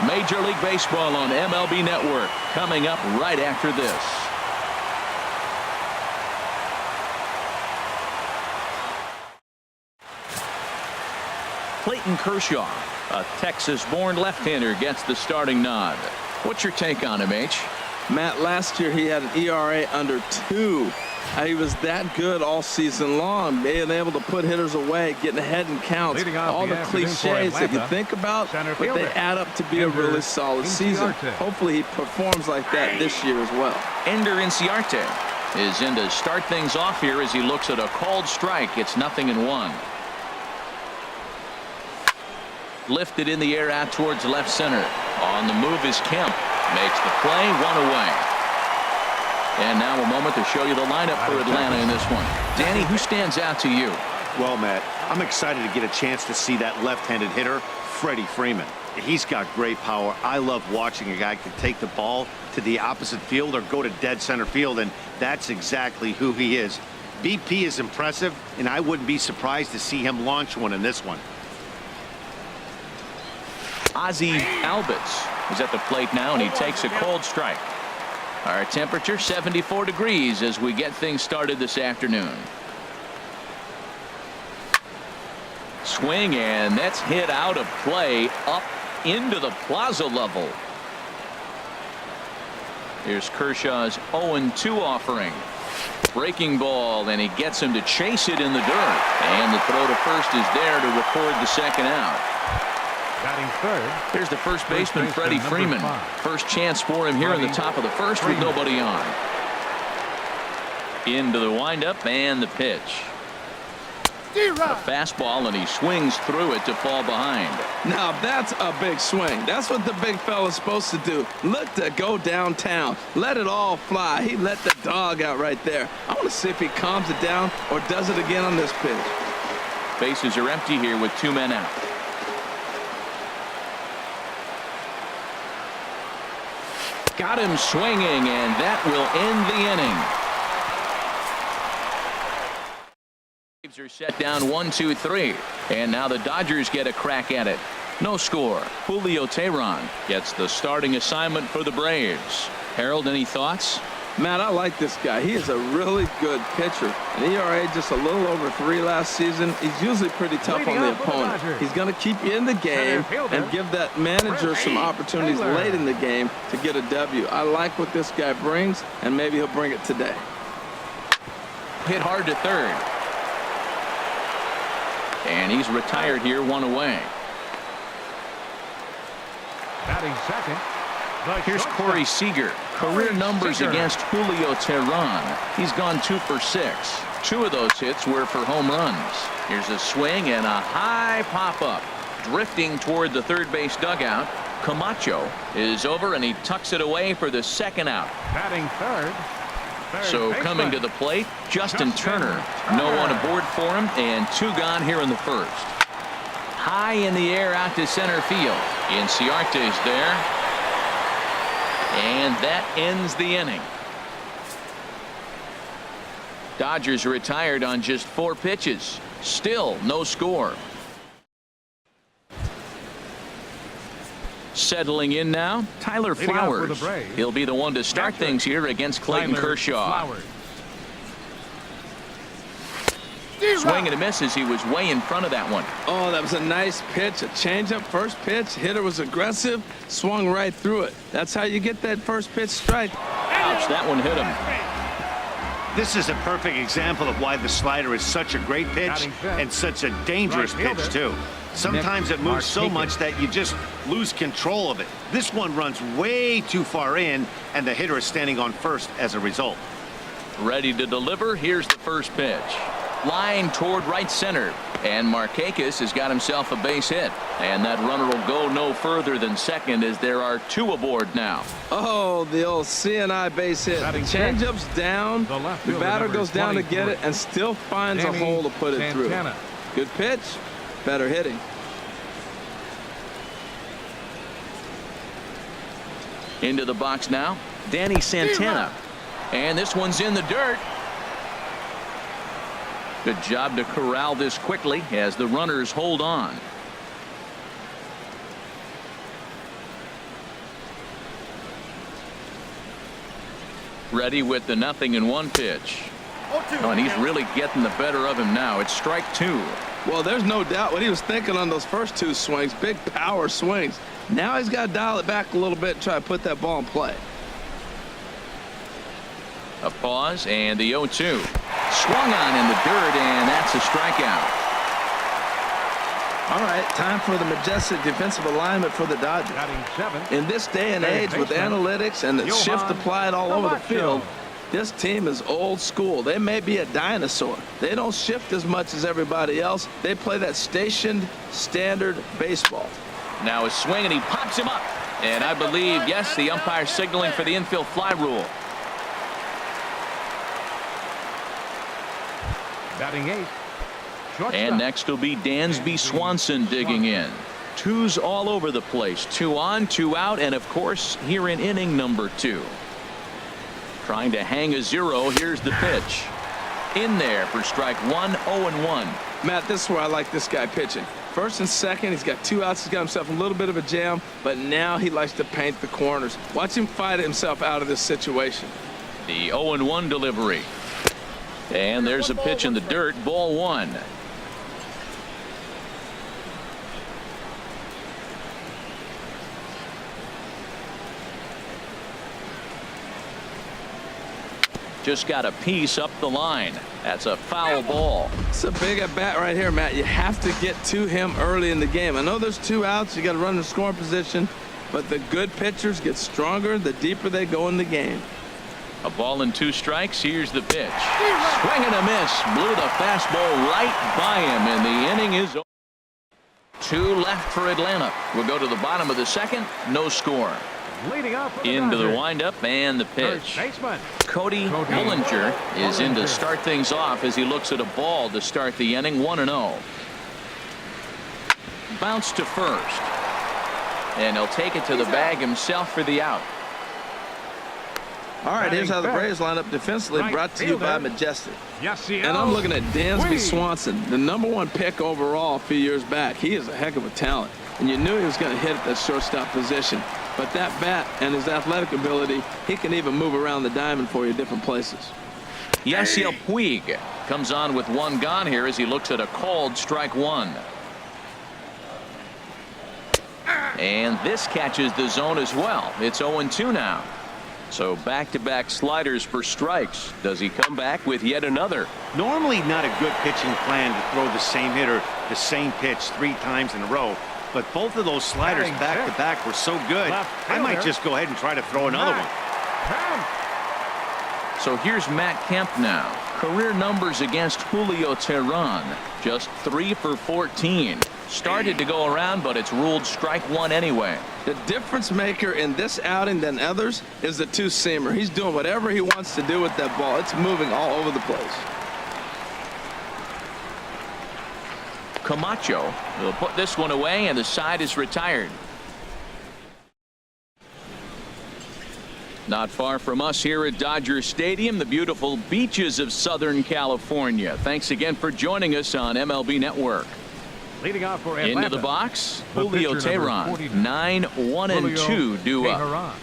Major League Baseball on MLB Network coming up right after this. Clayton Kershaw, a Texas-born left-hander, gets the starting nod. What's your take on him, H? Matt, last year he had an ERA under 2. He was that good all season long, being able to put hitters away, getting ahead in counts, all the cliches that you think about, but they add up to be a really solid season. Hopefully he performs like that this year as well. Ender Inciarte is in to start things off here as he looks at a called strike. It's 0-1. Lifted in the air out towards left center. On the move is Kemp. Makes the play, 1 away. And now a moment to show you the lineup for Atlanta in this one. Danny, who stands out to you? Well, Matt, I'm excited to get a chance to see that left-handed hitter, Freddie Freeman. He's got great power. I love watching a guy can take the ball to the opposite field or go to dead center field, and that's exactly who he is. BP is impressive, and I wouldn't be surprised to see him launch one in this one. Ozzie Albies is at the plate now, and he takes a cold strike. Our temperature 74 degrees as we get things started this afternoon. Swing, and that's hit out of play up into the plaza level. Here's Kershaw's 0-2 offering. Breaking ball, and he gets him to chase it in the dirt. And the throw to first is there to record the second out. Batting third. Here's the first baseman, Freddie Freeman. First chance for him here in the top of the first with nobody on. Into the windup and the pitch. A fastball, and he swings through it to fall behind. Now that's a big swing. That's what the big fella's supposed to do. Look to go downtown. Let it all fly. He let the dog out right there. I want to see if he calms it down or does it again on this pitch. Bases are empty here with 2 men out. Got him swinging, and that will end the inning. Braves are set down 1-2-3, and now the Dodgers get a crack at it. No score. Julio Teheran gets the starting assignment for the Braves. Harold, any thoughts? Matt, I like this guy. He is a really good pitcher. An ERA just a little over 3 last season. He's usually pretty tough on the opponent. He's going to keep you in the game and give that manager some opportunities late in the game to get a W. I like what this guy brings, and maybe he'll bring it today. Hit hard to third. And he's retired here, 1 away. Batting second. Here's Corey Seager. Career numbers against Julio Teheran. He's gone 2 for 6. 2 of those hits were for home runs. Here's a swing and a high pop-up. Drifting toward the third base dugout. Camacho is over, and he tucks it away for the second out. Batting third. So coming to the plate, Justin Turner. No one aboard for him, and 2 gone here in the first. High in the air out to center field. Inciarte's there. And that ends the inning. Dodgers retired on just 4 pitches. Still no score. Settling in now, Tyler Flowers. He'll be the one to start things here against Clayton Kershaw. Swing and a miss as he was way in front of that one. Oh, that was a nice pitch. A changeup, first pitch. Hitter was aggressive, swung right through it. That's how you get that first pitch strike. Ouch, that one hit him. This is a perfect example of why the slider is such a great pitch and such a dangerous pitch, too. Sometimes it moves so much that you just lose control of it. This one runs way too far in, and the hitter is standing on first as a result. Ready to deliver. Here's the first pitch. Line toward right center, and Markakis has got himself a base hit, and that runner will go no further than second as there are 2 aboard now. Oh, the old CNI base hit. The changeup's down, the batter goes down to get it and still finds a hole to put it through. Good pitch, better hitting. Into the box now, Danny Santana, and this one's in the dirt. Good job to corral this quickly as the runners hold on. Ready with the 0-1 pitch. Oh, and he's really getting the better of him now. It's strike 2. Well, there's no doubt what he was thinking on those first 2 swings. Big power swings. Now he's got to dial it back a little bit and try to put that ball in play. A pause and the 0-2. Swung on in the dirt, and that's a strikeout. All right, time for the majestic defensive alignment for the Dodgers. In this day and age with analytics and the shift applied all over the field, this team is old school. They may be a dinosaur. They don't shift as much as everybody else. They play that stationed standard baseball. Now a swing, and he pops him up. And I believe, yes, the umpire signaling for the infield fly rule. Batting 8. And next will be Dansby Swanson digging in. 2s all over the place. 2 on, 2 out, and of course here in inning number 2. Trying to hang a 0. Here's the pitch. In there for strike 1, 0-1. Matt, this is where I like this guy pitching. First and second, he's got 2 outs. He's got himself a little bit of a jam, but now he likes to paint the corners. Watch him fight himself out of this situation. The 0-1 delivery. And there's a pitch in the dirt. Ball 1. Just got a piece up the line. That's a foul ball. It's a big at bat right here, Matt. You have to get to him early in the game. I know there's 2 outs. You got to run the scoring position, but the good pitchers get stronger the deeper they go in the game. A ball and 2 strikes. Here's the pitch. Swing and a miss. Blew the fastball right by him, and the inning is over. 2 left for Atlanta. We'll go to the bottom of the second. No score. Leading off Into the windup and the pitch. Cody Bullinger is in to start things off as he looks at a ball to start the inning. 1-0. Bounce to first. And he'll take it to the bag himself for the out. All right, here's how the Braves line up defensively, brought to you by Majestic. And I'm looking at Dansby Swanson, the #1 pick overall a few years back. He is a heck of a talent, and you knew he was going to hit at that shortstop position. But that bat and his athletic ability, he can even move around the diamond for you different places. Yasiel Puig comes on with 1 gone here as he looks at a called strike 1. And this catches the zone as well. It's 0-2 now. So back-to-back sliders for strikes. Does he come back with yet another? Normally not a good pitching plan to throw the same hitter the same pitch 3 times in a row. But both of those sliders back-to-back were so good, I might just go ahead and try to throw another one. So here's Matt Kemp now. Career numbers against Julio Teheran. Just 3 for 14. Started to go around, but it's ruled strike 1 anyway. The difference maker in this outing than others is the 2-seamer. He's doing whatever he wants to do with that ball. It's moving all over the place. Camacho will put this one away, and the side is retired. Not far from us here at Dodger Stadium, the beautiful beaches of Southern California. Thanks again for joining us on MLB Network. Leading off for Atlanta. Into the box, Julio Teheran, 9-1-2 due up.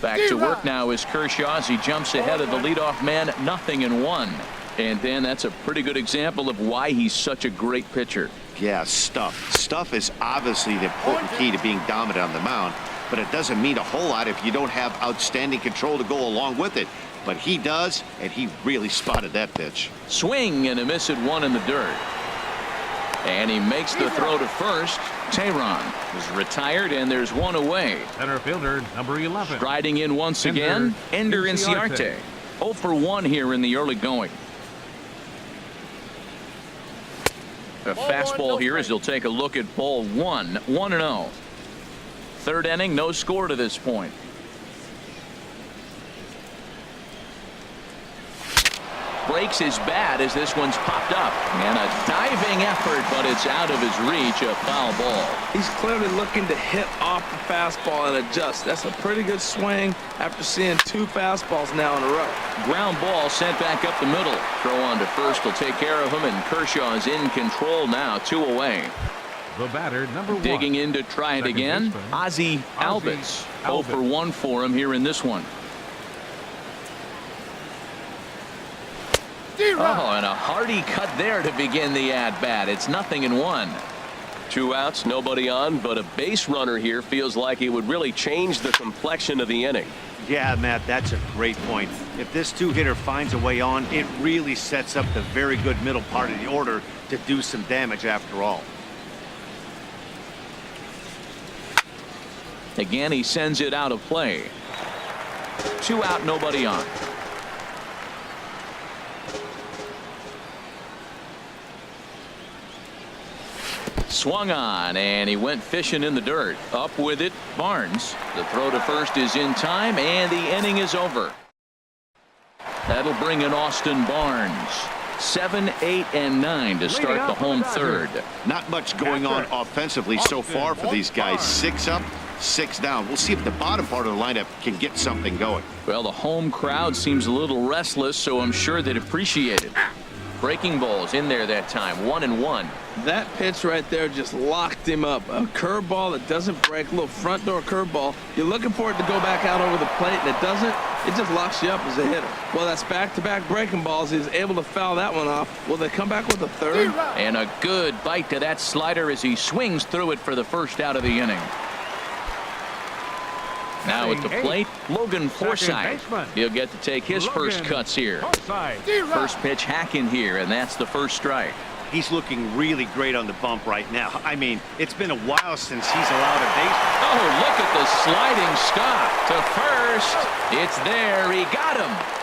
Back to work now is Kershaw as he jumps ahead of the leadoff man, 0-1. And then that's a pretty good example of why he's such a great pitcher. Yeah, stuff. Stuff is obviously the important key to being dominant on the mound, but it doesn't mean a whole lot if you don't have outstanding control to go along with it. But he does, and he really spotted that pitch. Swing and a miss at 1 in the dirt. And he makes the throw to first. Teheran is retired, and there's 1 away. Center fielder number 11. Striding in once again, Ender Inciarte. 0 for 1 here in the early going. A fastball here as he'll take a look at ball 1. 1-0. Third inning, no score to this point. Breaks his bat as this one's popped up, and a diving effort, but it's out of his reach. A foul ball. He's clearly looking to hit off the fastball and adjust. That's a pretty good swing after seeing 2 fastballs now in a row. Ground ball sent back up the middle. Throw on to first will take care of him, and Kershaw is in control now. 2 away. The batter, number 1. Digging in to try it again. Ozzie Albies. 0 for 1 for him here in this one. Oh, and a hearty cut there to begin the at-bat. It's 0-1. 2 outs, nobody on, but a base runner here feels like it would really change the complexion of the inning. Yeah, Matt, that's a great point. If this two-hitter finds a way on, it really sets up the very good middle part of the order to do some damage after all. Again, he sends it out of play. 2 out, nobody on. Swung on, and he went fishing in the dirt. Up with it, Barnes. The throw to first is in time, and the inning is over. That'll bring in Austin Barnes. 7, 8, and 9 to start the home third. Not much going on offensively so far for these guys. 6 up, 6 down. We'll see if the bottom part of the lineup can get something going. Well, the home crowd seems a little restless, so I'm sure they'd appreciate it. Breaking balls in there that time. 1-1. That pitch right there just locked him up. A curveball that doesn't break, a little front door curveball. You're looking for it to go back out over the plate, and it doesn't. It just locks you up as a hitter. Well, that's back-to-back breaking balls. He's able to foul that one off. Will they come back with a third? And a good bite to that slider as he swings through it for the first out of the inning. Now at the plate, Logan Forsythe. He'll get to take his first cuts here. First pitch hacking here, and that's the first strike. He's looking really great on the bump right now. I mean, it's been a while since he's allowed a base. Oh, look at the sliding stop to first. It's there. He got him.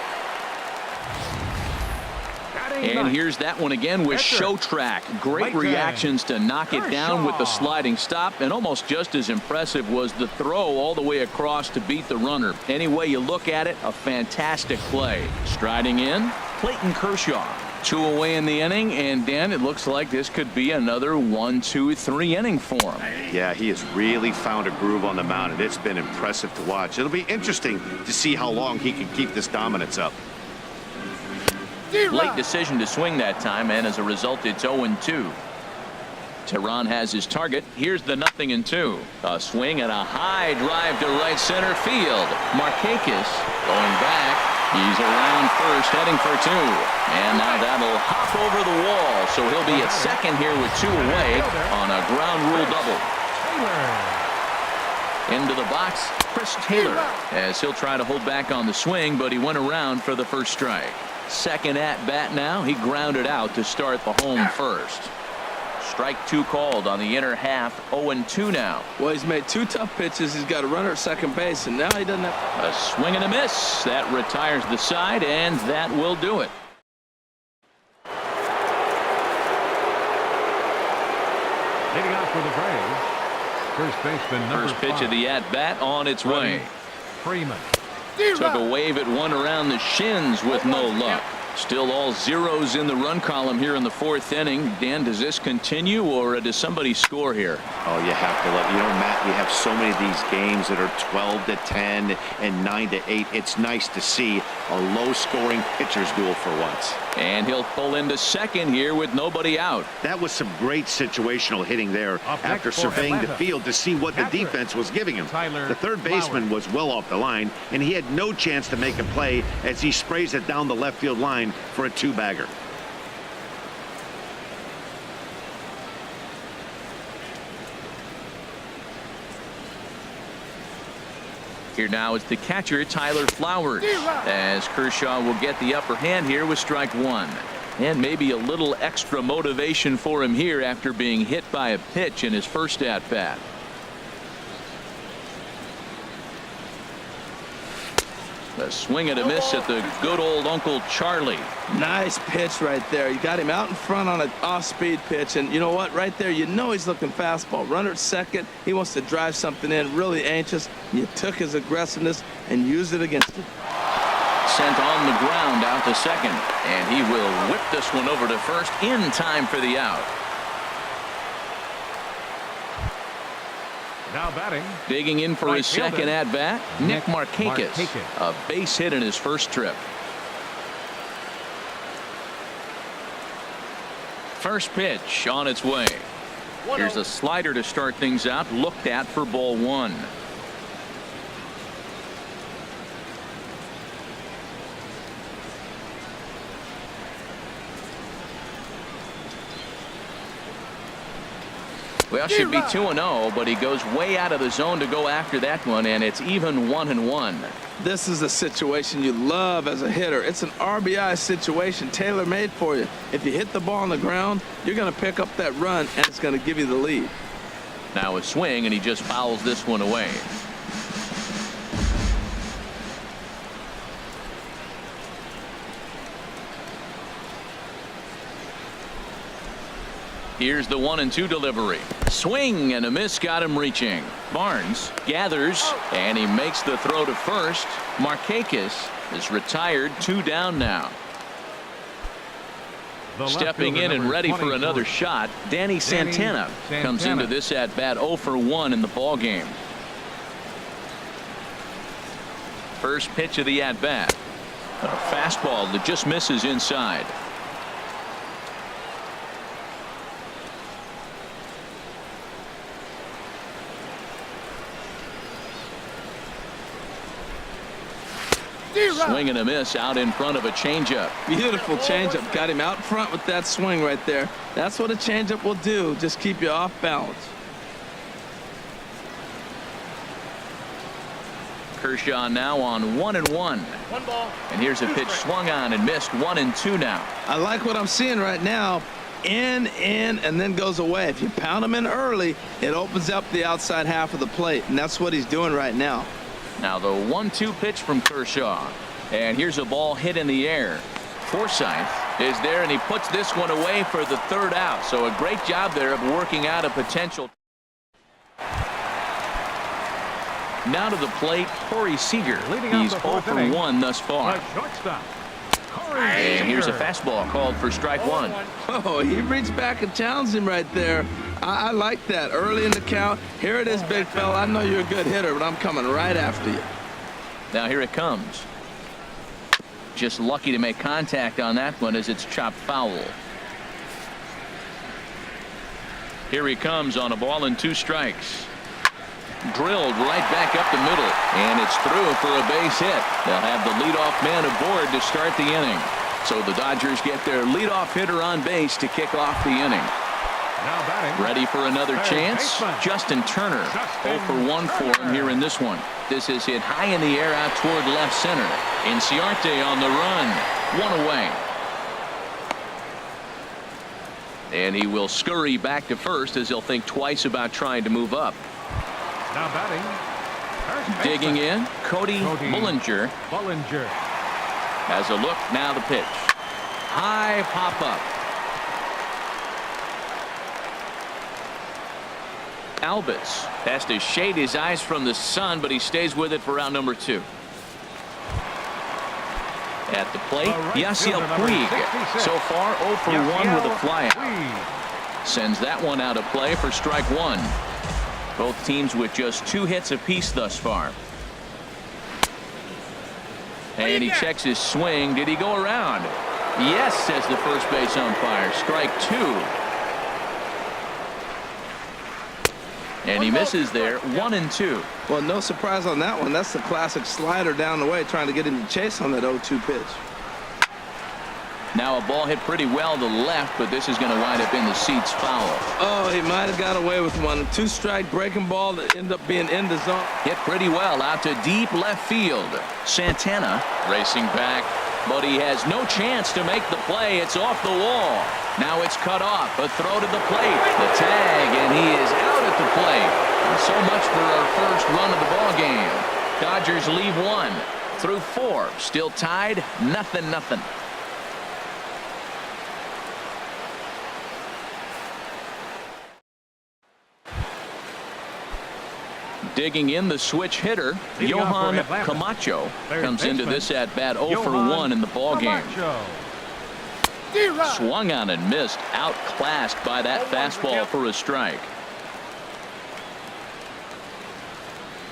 And here's that one again with Show Track. Great reactions to knock it down with the sliding stop, and almost just as impressive was the throw all the way across to beat the runner. Any way you look at it, a fantastic play. Striding in, Clayton Kershaw. 2 away in the inning, and Dan, it looks like this could be another 1, 2, 3 inning for him. Yeah, he has really found a groove on the mound, and it's been impressive to watch. It'll be interesting to see how long he can keep this dominance up. Late decision to swing that time, and as a result, it's 0-2. Teheran has his target. Here's the 0-2. A swing and a high drive to right center field. Markakis going back. He's around first, heading for 2. And now that'll hop over the wall, so he'll be at second here with 2 away on a ground rule double. Into the box, Chris Taylor, as he'll try to hold back on the swing, but he went around for the first strike. Second at bat now. He grounded out to start the home first. Strike 2 called on the inner half. 0-2 now. Well, he's made 2 tough pitches. He's got a runner at second base, and now he doesn't have. A swing and a miss. That retires the side, and that will do it. Leading off for the Braves, first baseman number 5. First pitch of the at bat on its way. Freeman. Took a wave at one around the shins with no luck. Still all zeros in the run column here in the 4th inning. Dan, does this continue, or does somebody score here? Oh, you have to let Matt, we have so many of these games that are 12-10 and 9-8. It's nice to see a low-scoring pitcher's duel for once. And he'll pull into second here with nobody out. That was some great situational hitting there after surveying the field to see what the defense was giving him. The third baseman was well off the line, and he had no chance to make a play as he sprays it down the left field line for a 2-bagger. Here now is the catcher, Tyler Flowers, as Kershaw will get the upper hand here with strike 1. And maybe a little extra motivation for him here after being hit by a pitch in his first at-bat. A swing and a miss at the good old Uncle Charlie. Nice pitch right there. You got him out in front on an off-speed pitch, and you know what? Right there, you know he's looking fastball. Runner at second. He wants to drive something in. Really anxious. You took his aggressiveness and used it against him. Sent on the ground out to second, and he will whip this one over to first in time for the out. Now batting. Digging in for his second at-bat, Nick Markakis. A base hit in his first trip. First pitch on its way. Here's a slider to start things out, looked at for ball 1. Well, should be 2-0, but he goes way out of the zone to go after that one, and it's even 1-1. This is a situation you love as a hitter. It's an RBI situation, tailor-made for you. If you hit the ball on the ground, you're going to pick up that run, and it's going to give you the lead. Now a swing, and he just fouls this one away. Here's the 1-2 delivery. Swing and a miss, got him reaching. Barnes gathers, and he makes the throw to first. Markakis is retired, 2 down now. Stepping in and ready for another shot, Danny Santana comes into this at bat 0 for 1 in the ball game. First pitch of the at bat. A fastball that just misses inside. Swing and a miss out in front of a changeup. Beautiful changeup. Got him out front with that swing right there. That's what a changeup will do. Just keep you off balance. Kershaw now on 1-1. 1 ball. And here's a pitch swung on and missed. 1-2 now. I like what I'm seeing right now. In, and then goes away. If you pound him in early, it opens up the outside half of the plate, and that's what he's doing right now. Now the 1-2 pitch from Kershaw. And here's a ball hit in the air. Forsythe is there, and he puts this one away for the 3rd out. So a great job there of working out a potential. Now to the plate, Corey Seager. He's 0 for 1 thus far. And here's a fastball called for strike 1. Oh, he reached back and challenged him right there. I like that early in the count. Here it is, big fella. I know you're a good hitter, but I'm coming right after you. Now here it comes. Just lucky to make contact on that one as it's chopped foul. Here he comes on a ball and 2 strikes. Drilled right back up the middle, and it's through for a base hit. They'll have the leadoff man aboard to start the inning. So the Dodgers get their leadoff hitter on base to kick off the inning. Now batting. Ready for another chance? Justin Turner. 0 for 1 for him here in this one. This is hit high in the air out toward left center. Inciarte on the run. 1 away. And he will scurry back to first as he'll think twice about trying to move up. Now batting. Digging in, Cody Bullinger. Has a look, now the pitch. High pop up. Albus has to shade his eyes from the sun, but he stays with it for round number 2. At the plate, Yasiel Puig. So far 0 for 1 with a flyout. Sends that one out of play for strike 1. Both teams with just 2 hits apiece thus far. And he checks his swing. Did he go around? Yes, says the first base umpire. Strike 2. And he misses there. 1-2. Well, no surprise on that one. That's the classic slider down the way, trying to get him to chase on that 0-2 pitch. Now a ball hit pretty well to the left, but this is going to wind up in the seats foul. Oh, he might have got away with one. 2-strike breaking ball that ended up being in the zone. Hit pretty well out to deep left field. Santana racing back, but he has no chance to make the play. It's off the wall. Now it's cut off. A throw to the plate. The tag, and he is out at the plate. And so much for our first run of the ball game. Dodgers leave 1 through 4. Still tied, 0-0. Digging in, the switch hitter, Johan Camacho, comes into this at bat 0 for 1 in the ball game. Swung on and missed, outclassed by that fastball for a strike.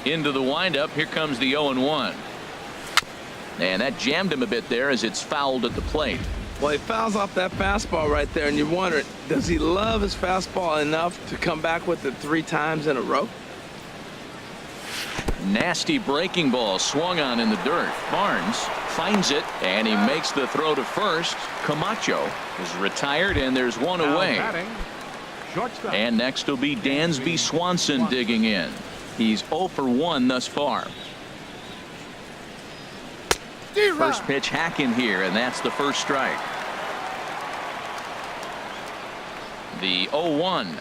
Into the windup, here comes the 0-1. And that jammed him a bit there as it's fouled at the plate. Well, he fouls off that fastball right there, and you wonder, does he love his fastball enough to come back with it 3 times in a row? Nasty breaking ball swung on in the dirt. Barnes finds it, and he makes the throw to first. Camacho is retired, and there's 1 away. Shortstop. And next will be Dansby Swanson digging in. He's 0 for 1 thus far. First pitch hacking here, and that's the first strike. The 0-1.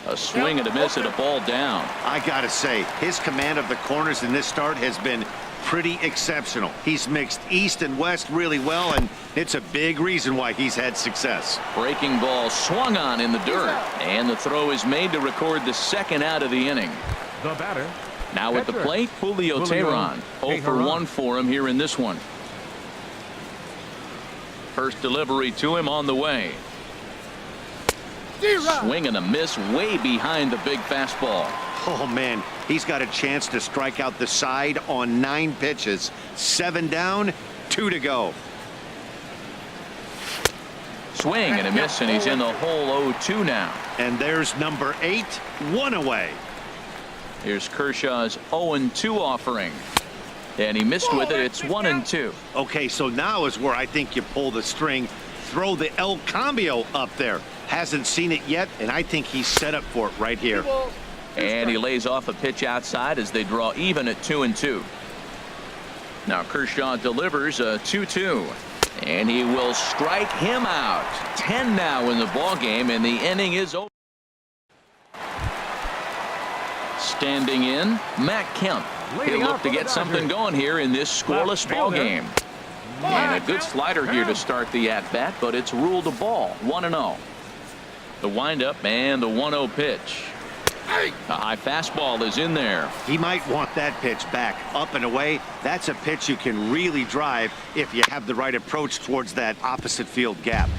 A swing and a miss and a ball down. I gotta say, his command of the corners in this start has been pretty exceptional. He's mixed east and west really well, and it's a big reason why he's had success. Breaking ball swung on in the dirt, and the throw is made to record the second out of the inning. The batter. Now at the plate, Julio Teheran. 0 for 1 for him here in this one. First delivery to him on the way. Swing and a miss way behind the big fastball. Oh, man, he's got a chance to strike out the side on 9 pitches. 7 down, 2 to go. Swing and a miss, and he's in the hole 0-2 now. And there's number 8, 1 away. Here's Kershaw's 0-2 offering. And he missed with it. It's 1-2. Okay, so now is where I think you pull the string. Throw the El Cambio up there. Hasn't seen it yet, and I think he's set up for it right here. And he lays off a pitch outside as they draw even at 2-2. Now Kershaw delivers a 2-2. And he will strike him out. 10 now in the ball game, and the inning is over. Standing in, Matt Kemp. He'll look to get something going here in this scoreless ball game. And a good slider here to start the at-bat, but it's ruled a ball. 1-0. The windup and the 1-0 pitch. A high fastball is in there. He might want that pitch back, up and away. That's a pitch you can really drive if you have the right approach towards that opposite field gap.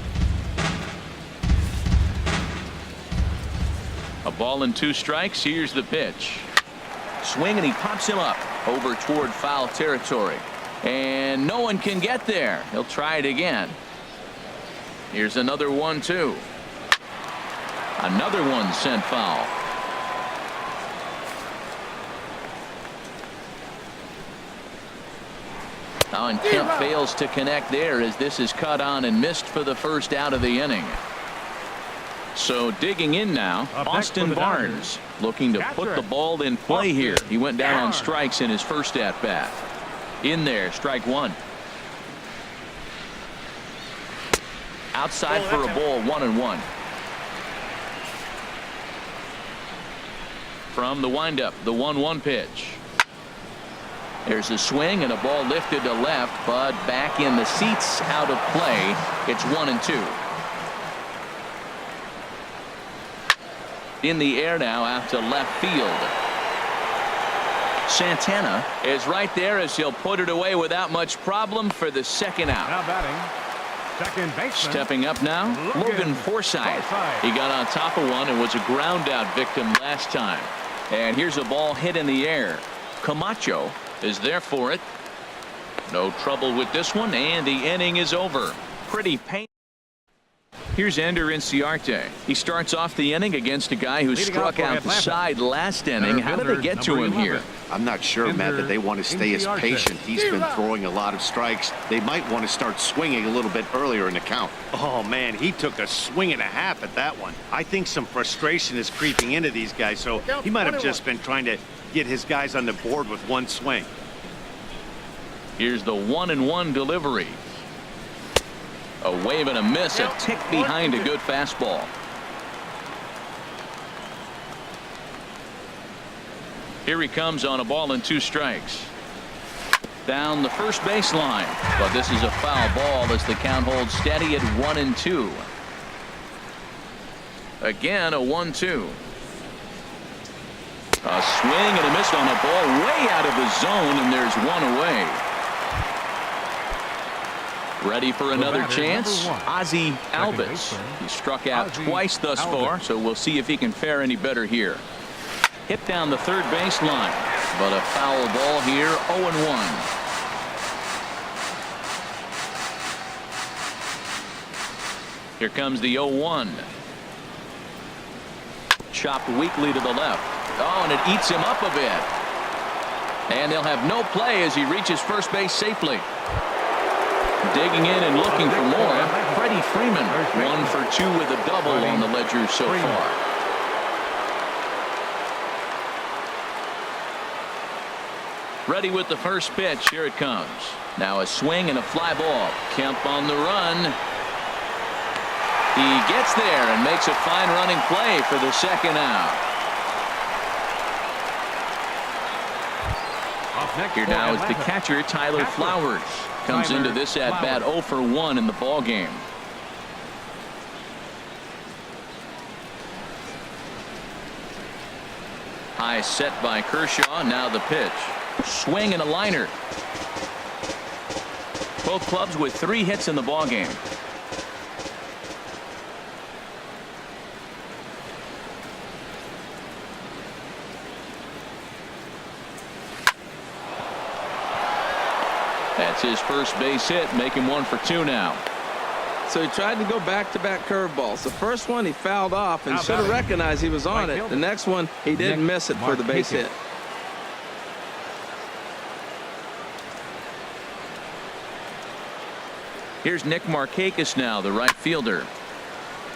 A ball and 2 strikes. Here's the pitch. Swing, and he pops him up over toward foul territory. And no one can get there. He'll try it again. Here's another 1-2. Another one sent foul. Now, and Kemp fails to connect there as this is cut on and missed for the first out of the inning. So digging in now, Austin Barnes looking to put the ball in play here. He went down on strikes in his first at bat. In there, strike 1. Outside for a ball, 1-1. From the windup, the 1-1 pitch. There's a swing and a ball lifted to left, but back in the seats, out of play. It's 1-2. In the air now out to left field. Santana is right there as he'll put it away without much problem for the second out. Now batting, second baseman. Stepping up now, Logan Forsythe. He got on top of one and was a ground out victim last time. And here's a ball hit in the air. Camacho is there for it. No trouble with this one, and the inning is over. Pretty painful. Here's Ender Inciarte. He starts off the inning against a guy who struck out the side last inning. How did they get to him here? I'm not sure, Matt, that they want to stay as patient. He's been throwing a lot of strikes. They might want to start swinging a little bit earlier in the count. Oh, man, he took a swing and a half at that one. I think some frustration is creeping into these guys, so he might have just been trying to get his guys on the board with one swing. Here's the 1-1 delivery. A wave and a miss, a tick behind a good fastball. Here he comes on a ball and 2 strikes. Down the first baseline, but this is a foul ball as the count holds steady at 1-2. Again, a 1-2. A swing and a miss on a ball way out of the zone, and there's one away. Ready for another chance? Ozzie Alvis. He struck out twice thus far, so we'll see if he can fare any better here. Hit down the third baseline, but a foul ball here, 0-1. Here comes the 0-1. Chopped weakly to the left. Oh, and it eats him up a bit. And they'll have no play as he reaches first base safely. Digging in and looking for more, Freddie Freddie Freeman, 1 for 2 with a double on the ledger so far. Ready with the first pitch. Here it comes. Now a swing and a fly ball. Kemp on the run. He gets there and makes a fine running play for the second out. Here now is the catcher, Tyler Flowers. Comes into this at bat 0 for 1 in the ball game. High set by Kershaw. Now the pitch. Swing and a liner. Both clubs with 3 hits in the ball game. That's his first base hit, making 1 for 2 now. So he tried to go back-to-back curveballs. The first one he fouled off and should have recognized he was on it. The next one he didn't miss it for the base hit. Here's Nick Markakis now, the right fielder.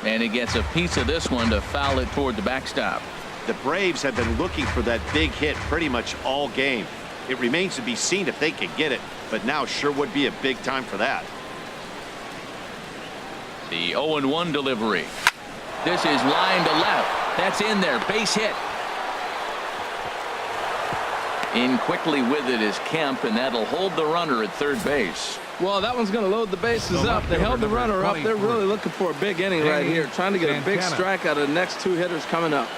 And he gets a piece of this one to foul it toward the backstop. The Braves have been looking for that big hit pretty much all game. It remains to be seen if they can get it, but now sure would be a big time for that. The 0-1 delivery. This is line to left. That's in there. Base hit. In quickly with it is Kemp, and that'll hold the runner at third base. Well, that one's going to load the bases up. They held the runner up. They're really looking for a big inning right here, trying to get a big strike out of the next 2 hitters coming up.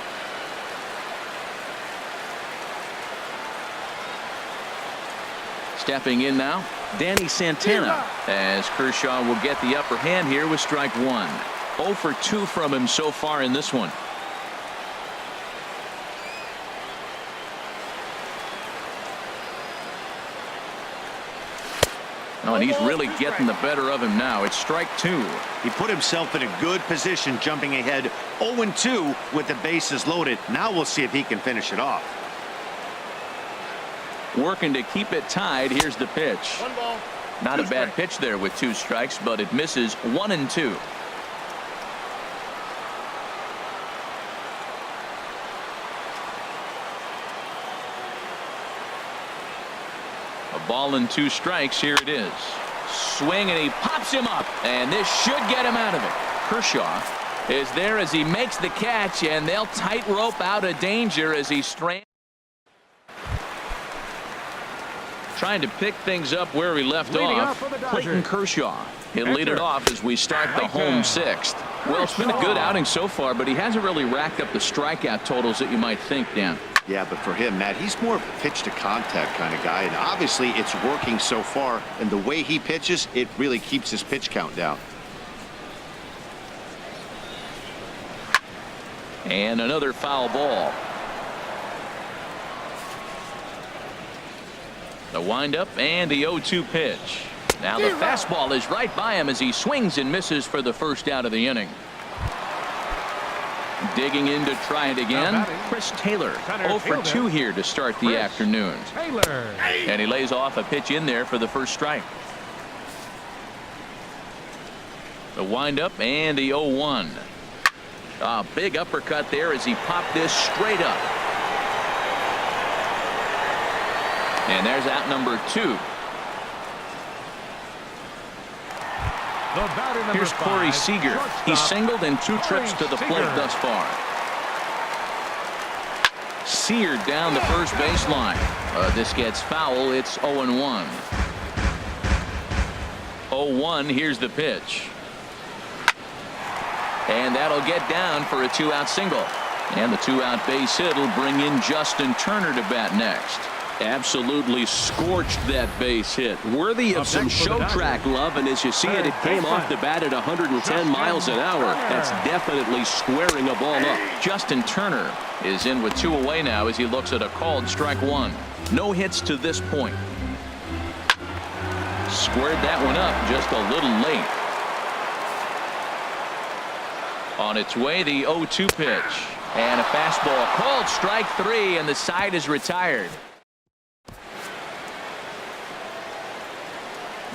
Stepping in now, Danny Santana, as Kershaw will get the upper hand here with strike 1. 0 for 2 from him so far in this one. Oh, and he's really getting the better of him now. It's strike 2. He put himself in a good position, jumping ahead 0-2 with the bases loaded. Now we'll see if he can finish it off. Working to keep it tied. Here's the pitch. 1 ball. Not a bad pitch there with 2 strikes, but it misses 1-2. A ball and 2 strikes. Here it is. Swing, and he pops him up, and this should get him out of it. Kershaw is there as he makes the catch, and they'll tightrope out of danger as he strands. Trying to pick things up where he left off. Clayton Kershaw. He'll lead it off as we start the home 6th. Well, it's been a good outing so far, but he hasn't really racked up the strikeout totals that you might think, Dan. Yeah, but for him, Matt, he's more of a pitch to contact kind of guy, and obviously it's working so far, and the way he pitches, it really keeps his pitch count down. And another foul ball. The windup and the 0-2 pitch. Now the fastball is right by him as he swings and misses for the first out of the inning. Digging in to try it again. Chris Taylor, 0 for 2 here to start the afternoon. And he lays off a pitch in there for the first strike. The windup and the 0-1. A big uppercut there as he popped this straight up. And there's out number 2. Here's Corey Seager. He's singled in 2 trips to the plate thus far. Seared down the first baseline. This gets foul. It's 0-1. 0-1. Here's the pitch. And that'll get down for a 2-out single. And the 2-out base hit will bring in Justin Turner to bat next. Absolutely scorched that base hit. Worthy of some show track love, and as you see it, it came off the bat at 110 miles an hour. That's definitely squaring a ball up. Justin Turner is in with 2 away now as he looks at a called strike 1. No hits to this point. Squared that one up just a little late. On its way, the 0-2 pitch. And a fastball called strike 3, and the side is retired.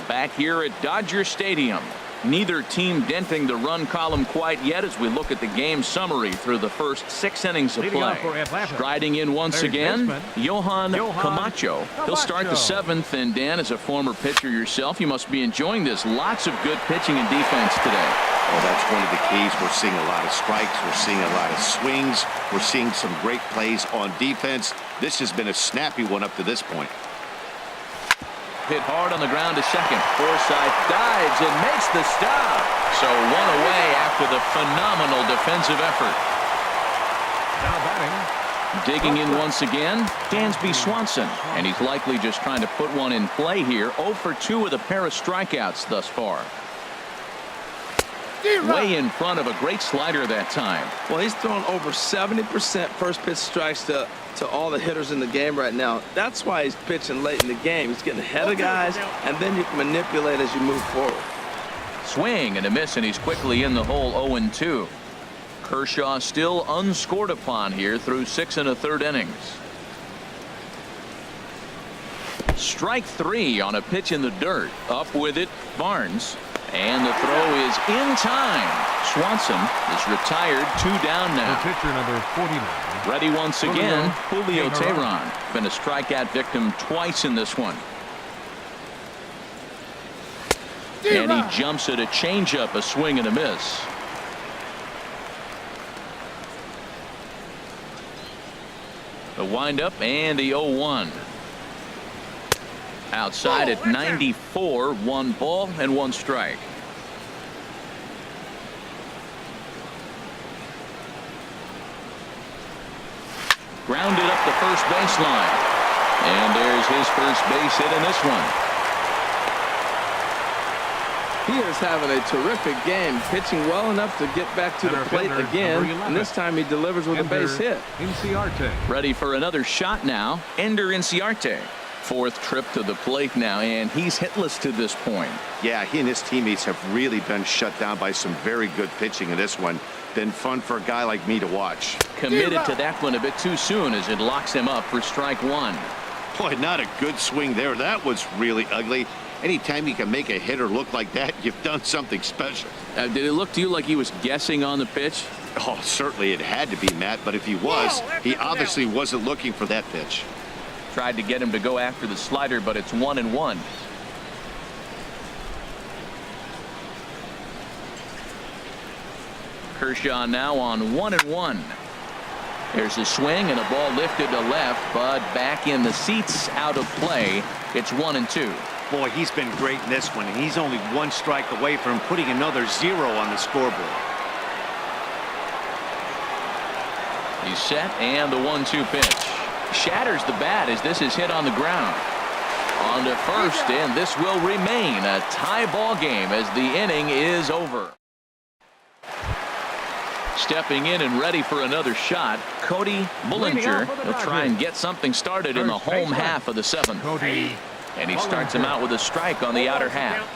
Back here at Dodger Stadium, Neither team denting the run column quite yet as we look at the game summary through the first 6 innings of play. Striding in once again, Johan Camacho. He'll start the 7th, and Dan, as a former pitcher yourself, you must be enjoying this. Lots of good pitching and defense today. Well, that's one of the keys. We're seeing a lot of strikes. We're seeing a lot of swings. We're seeing some great plays on defense. This has been a snappy one up to this point. Hit hard on the ground to second. Forsythe dives and makes the stop. So 1 away after the phenomenal defensive effort. Now batting. Digging in once again, Dansby Swanson. And he's likely just trying to put one in play here. 0 for 2 with a pair of strikeouts thus far. Way in front of a great slider that time. Well, he's thrown over 70% first pitch strikes to all the hitters in the game right now. That's why he's pitching late in the game. He's getting ahead of guys, and then you can manipulate as you move forward. Swing and a miss, and he's quickly in the hole. 0-2. Kershaw still unscored upon here through 6 1/3 innings. Strike 3 on a pitch in the dirt. Up with it, Barnes. And the throw is in time. Swanson is retired. 2 down now. The pitcher number 49. Ready once again, Julio Teheran. Been a strikeout victim twice in this one. And he jumps at a changeup, a swing and a miss. The windup and the 0-1. Outside at 94, 1 ball and 1 strike. Grounded up the first baseline. And there's his first base hit in this one. He is having a terrific game, pitching well enough to get back to the plate again, and this time he delivers with a base hit. Ready for another shot now. Ender Inciarte. 4th trip to the plate now, and he's hitless to this point. Yeah, he and his teammates have really been shut down by some very good pitching in this one. Been fun for a guy like me to watch. Committed to that one a bit too soon as it locks him up for strike 1. Boy, not a good swing there. That was really ugly. Anytime you can make a hitter look like that, you've done something special. Did it look to you like he was guessing on the pitch? Oh, certainly it had to be, Matt, but if he was, he obviously wasn't looking for that pitch. Tried to get him to go after the slider, but it's 1-1. Kershaw now on 1-1. There's a swing and a ball lifted to left, but back in the seats, out of play. It's 1-2. Boy, he's been great in this one, and he's only 1 strike away from putting another 0 on the scoreboard. He's set, and the 1-2 pitch. Shatters the bat as this is hit on the ground. On to first, and this will remain a tie ball game as the inning is over. Stepping in and ready for another shot, Cody Bullinger. He'll try and get something started in the home half of the 7th. And he starts him out with a strike on the outer half.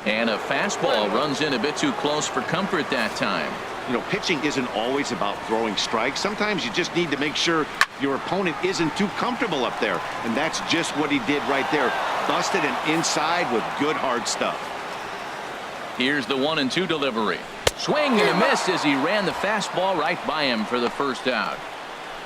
And a fastball runs in a bit too close for comfort that time. You know, pitching isn't always about throwing strikes. Sometimes you just need to make sure your opponent isn't too comfortable up there. And that's just what he did right there. Busted an inside with good hard stuff. Here's the 1-2 delivery. Swing and a miss as he ran the fastball right by him for the first out.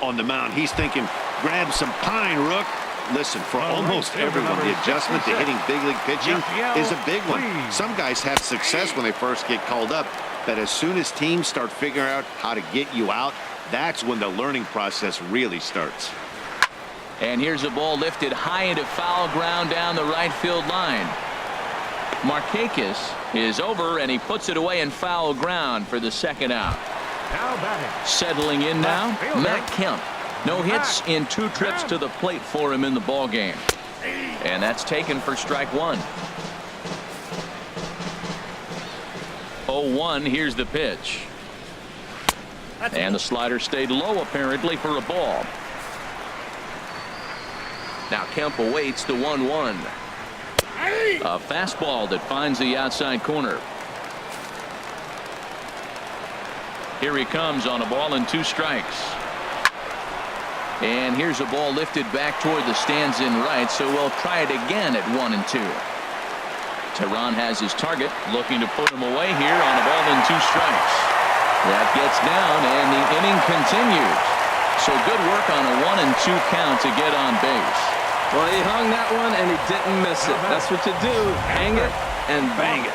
On the mound, he's thinking, grab some pine, Rook. Listen, for almost everyone, the adjustment to hitting big league pitching is a big one. Some guys have success when they first get called up, but as soon as teams start figuring out how to get you out, that's when the learning process really starts. And here's a ball lifted high into foul ground down the right field line. Markakis is over, and he puts it away in foul ground for the 2nd out. Settling in now, Matt Kemp. No hits in 2 trips to the plate for him in the ball game. And that's taken for strike 1. 0-1, here's the pitch. And the slider stayed low apparently for a ball. Now Kemp awaits the 1-1. A fastball that finds the outside corner. Here he comes on a ball and 2 strikes. And here's a ball lifted back toward the stands in right, so we'll try it again at 1-2. Teheran has his target, looking to put him away here on a ball and 2 strikes. That gets down, and the inning continues. So good work on a 1-2 count to get on base. Well, he hung that one, and he didn't miss it. That's what you do. Hang it and bang it.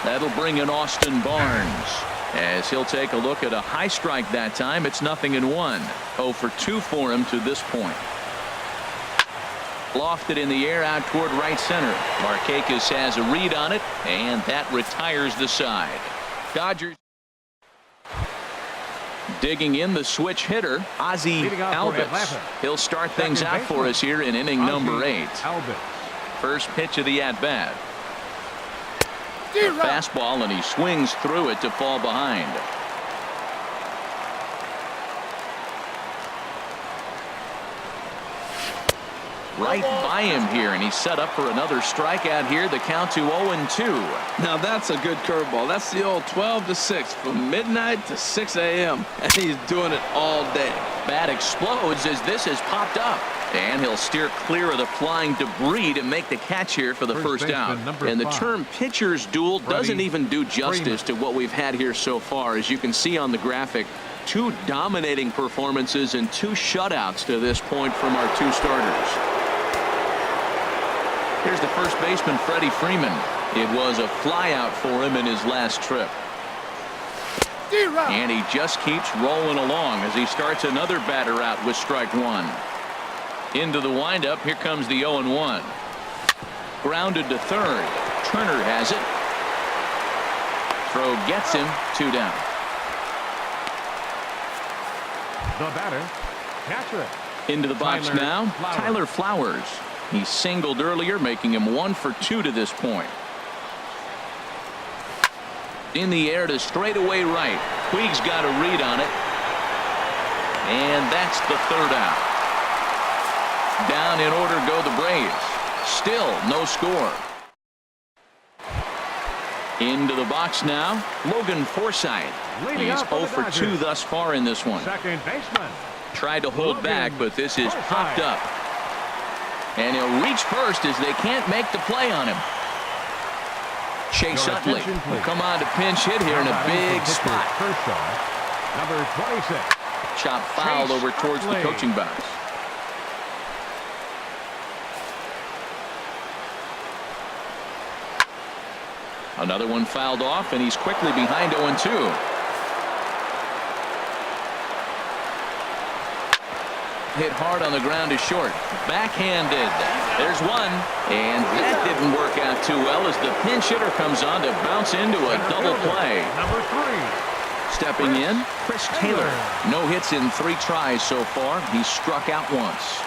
That'll bring in Austin Barnes, as he'll take a look at a high strike that time. It's 0-1. 0 for 2 for him to this point. Lofted in the air out toward right center. Markakis has a read on it, and that retires the side. Dodgers digging in the switch hitter, Ozzie Albies. He'll start things out for us here in inning number 8. First pitch of the at-bat. Fastball, and he swings through it to fall behind. Right by him here, and he's set up for another strikeout here. The count to 0-2. Now that's a good curveball. That's the old 12 to 6 from midnight to 6 a.m. and he's doing it all day. Bat explodes as this has popped up, and he'll steer clear of the flying debris to make the catch here for the first out. And the term pitcher's duel doesn't even do justice to what we've had here so far. As you can see on the graphic, 2 dominating performances and 2 shutouts to this point from our 2 starters. Here's the first baseman, Freddie Freeman. It was a flyout for him in his last trip. And he just keeps rolling along as he starts another batter out with strike 1. Into the windup. Here comes the 0-1. Grounded to third. Turner has it. Throw gets him. 2 down. The batter, catcher. Into the box now, Tyler Flowers. He singled earlier, making him 1 for 2 to this point. In the air to straightaway right. Puig's got a read on it. And that's the 3rd out. Down in order go the Braves. Still no score. Into the box now, Logan Forsythe. He's 0 for 2 thus far in this one. Second baseman. Tried to hold back, but this is popped up. And he'll reach first as they can't make the play on him. Chase Utley will come on to pinch hit here in a big spot. Kershaw, number 26. Chop fouled over towards the coaching box. Another one fouled off, and he's quickly behind 0-2. Hit hard on the ground is short. Backhanded. There's one. And that didn't work out too well as the pinch hitter comes on to bounce into a double play. Number 3. Stepping in, Chris Taylor. No hits in 3 tries so far. He struck out once.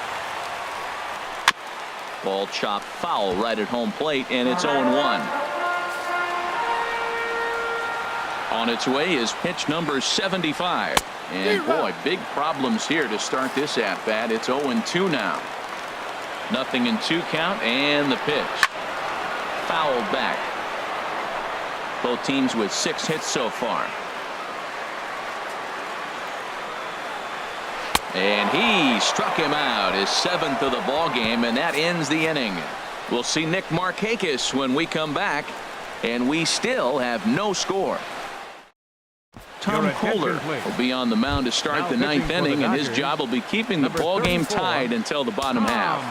Ball chopped foul right at home plate, and it's 0-1. On its way is pitch number 75. And boy, big problems here to start this at bat. It's 0-2 now. 0-2 count, and the pitch. Fouled back. Both teams with 6 hits so far. And he struck him out, his 7th of the ball game, and that ends the inning. We'll see Nick Markakis when we come back, and we still have no score. Tom Kohler will be on the mound to start the 9th inning, and his job will be keeping the ball game tied until the bottom half.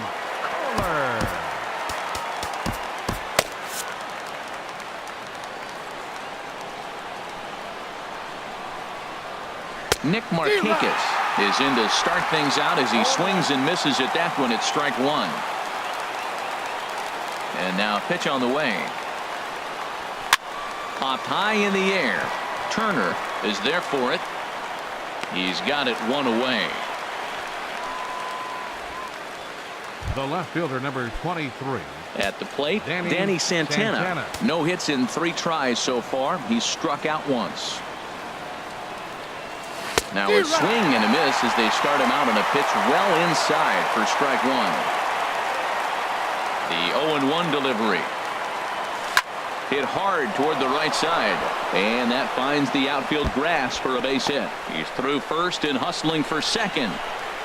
Nick Markakis is in to start things out as he swings and misses at that one at strike 1. And now a pitch on the way. Popped high in the air. Turner is there for it. He's got it 1 away. The left fielder, number 23. At the plate, Danny Santana. No hits in 3 tries so far. He's struck out once. Now a swing and a miss as they start him out on a pitch well inside for strike 1. The 0-1 delivery. Hit hard toward the right side. And that finds the outfield grass for a base hit. He's through first and hustling for second.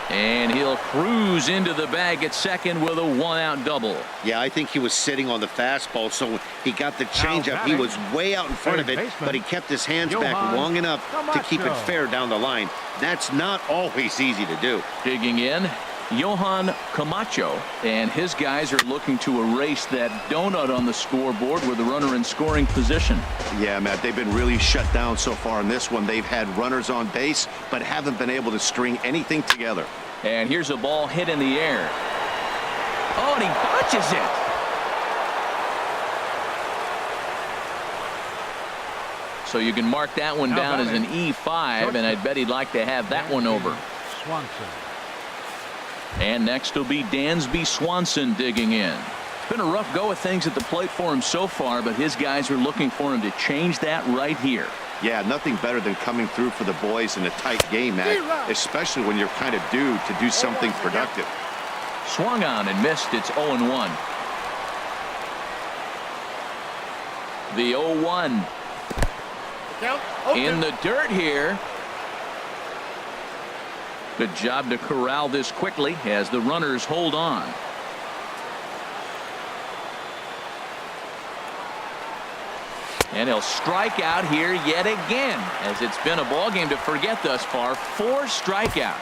And he'll cruise into the bag at second with a 1-out double. Yeah, I think he was sitting on the fastball, so he got the changeup. He was way out in front of it, but he kept his hands back long enough to keep it fair down the line. That's not always easy to do. Digging in, Johan Camacho, and his guys are looking to erase that donut on the scoreboard with a runner in scoring position. Yeah, Matt, they've been really shut down so far in this one. They've had runners on base, but haven't been able to string anything together. And here's a ball hit in the air. Oh, and he bunches it. So you can mark that one down as an E5, and I'd bet he'd like to have that one over. Swanson. And next will be Dansby Swanson digging in. It's been a rough go of things at the plate for him so far, but his guys are looking for him to change that right here. Yeah, nothing better than coming through for the boys in a tight game, Matt, especially when you're kind of due to do something productive. Swung on and missed. It's 0-1. The 0-1. In the dirt here. Good job to corral this quickly as the runners hold on. And he'll strike out here yet again, as it's been a ball game to forget thus far. 4 strikeouts.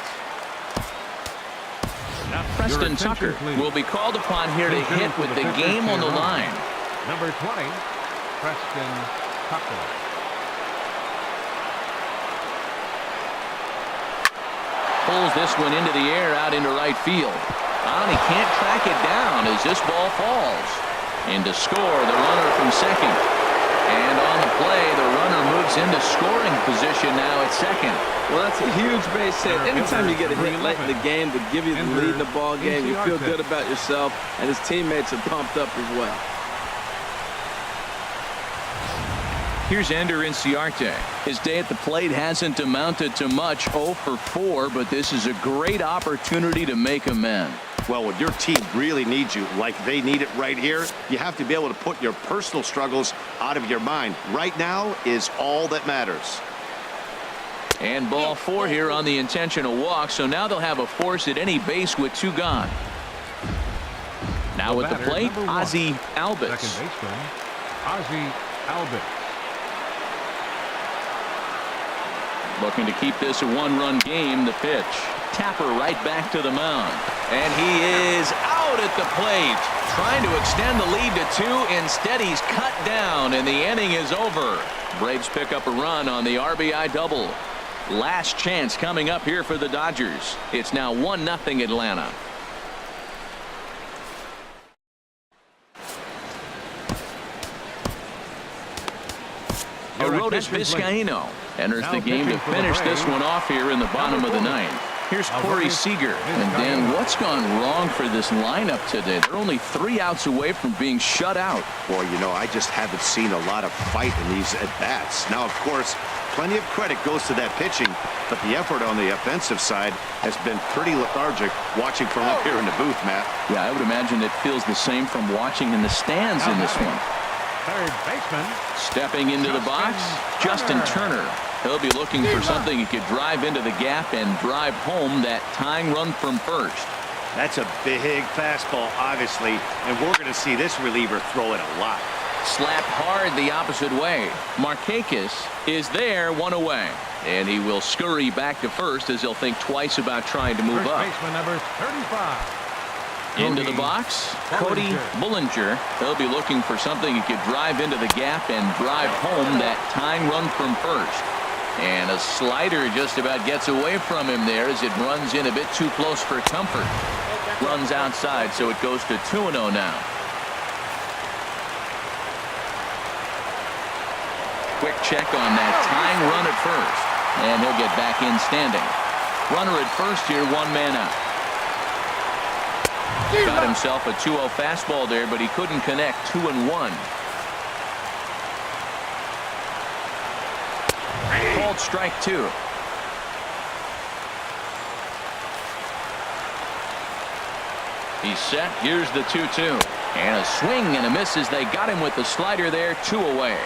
Preston Tucker will be called upon here to hit with the game on the line. Number 20, Preston Tucker. Pulls this one into the air out into right field. And he can't track it down as this ball falls. And to score, the runner from second. And on the play, the runner moves into scoring position now at second. Well, that's a huge base hit. Anytime you get a hit late in the game to give you the lead in the ball game, you feel good about yourself, and his teammates are pumped up as well. Here's Ender Inciarte. His day at the plate hasn't amounted to much, 0 for 4, but this is a great opportunity to make amends. Well, when your team really needs you, like they need it right here, you have to be able to put your personal struggles out of your mind. Right now is all that matters. And ball 4 here on the intentional walk, so now they'll have a force at any base with 2 gone. Now at the plate, Ozzie Albies. Second baseman, Ozzie Albies. Looking to keep this a 1-run game. The pitch. Tapper right back to the mound. And he is out at the plate. Trying to extend the lead to 2. Instead, he's cut down, and the inning is over. Braves pick up a run on the RBI double. Last chance coming up here for the Dodgers. It's now 1-0 Atlanta. Arodys Vizcaíno enters the game to finish this one off here in the bottom of the 9th. Here's Corey Seager. And Dan, what's gone wrong for this lineup today? They're only 3 outs away from being shut out. Boy, you know, I just haven't seen a lot of fight in these at-bats. Now, of course, plenty of credit goes to that pitching, but the effort on the offensive side has been pretty lethargic watching from up here in the booth, Matt. Yeah, I would imagine it feels the same from watching in the stands in this one. Third baseman. Stepping into the box, Justin Turner. He'll be looking for something he could drive into the gap and drive home that tying run from first. That's a big fastball, obviously, and we're going to see this reliever throw it a lot. Slapped hard the opposite way. Markakis is there, 1 away. And he will scurry back to first as he'll think twice about trying to move First up. baseman number 35. Into the box, Cody Bullinger. He'll be looking for something he could drive into the gap and drive home that tying run from first. And a slider just about gets away from him there as it runs in a bit too close for comfort. Runs outside, so it goes to 2-0 now. Quick check on that tying run at first. And he'll get back in standing. Runner at first here, 1 man out. Got himself a 2-0 fastball there, but he couldn't connect. 2-1. Called strike 2. He's set. Here's the 2-2. And a swing and a miss as they got him with the slider there. 2 away.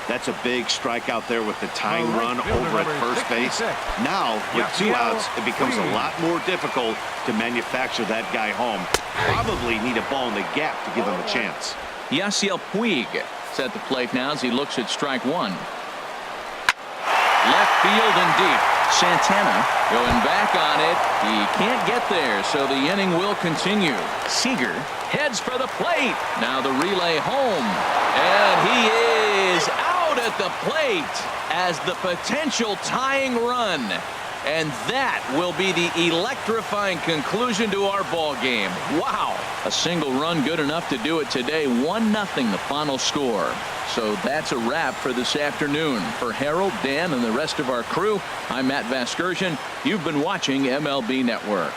That's a big strikeout there with the tying Right run fielder, over at number first base. 66. Now, with 2 outs, it becomes a Puig. lot more difficult to manufacture that guy home. Probably need a ball in the gap to give him a chance. Yasiel Puig is at the plate now as he looks at strike 1. Left field and deep. Santana going back on it. He can't get there, so the inning will continue. Seager heads for the plate. Now the relay home. And he is out at the plate as the potential tying run. And that will be the electrifying conclusion to our ball game. Wow. A single run good enough to do it today. 1-0 the final score. So that's a wrap for this afternoon. For Harold, Dan, and the rest of our crew, I'm Matt Vasgersian. You've been watching MLB Network.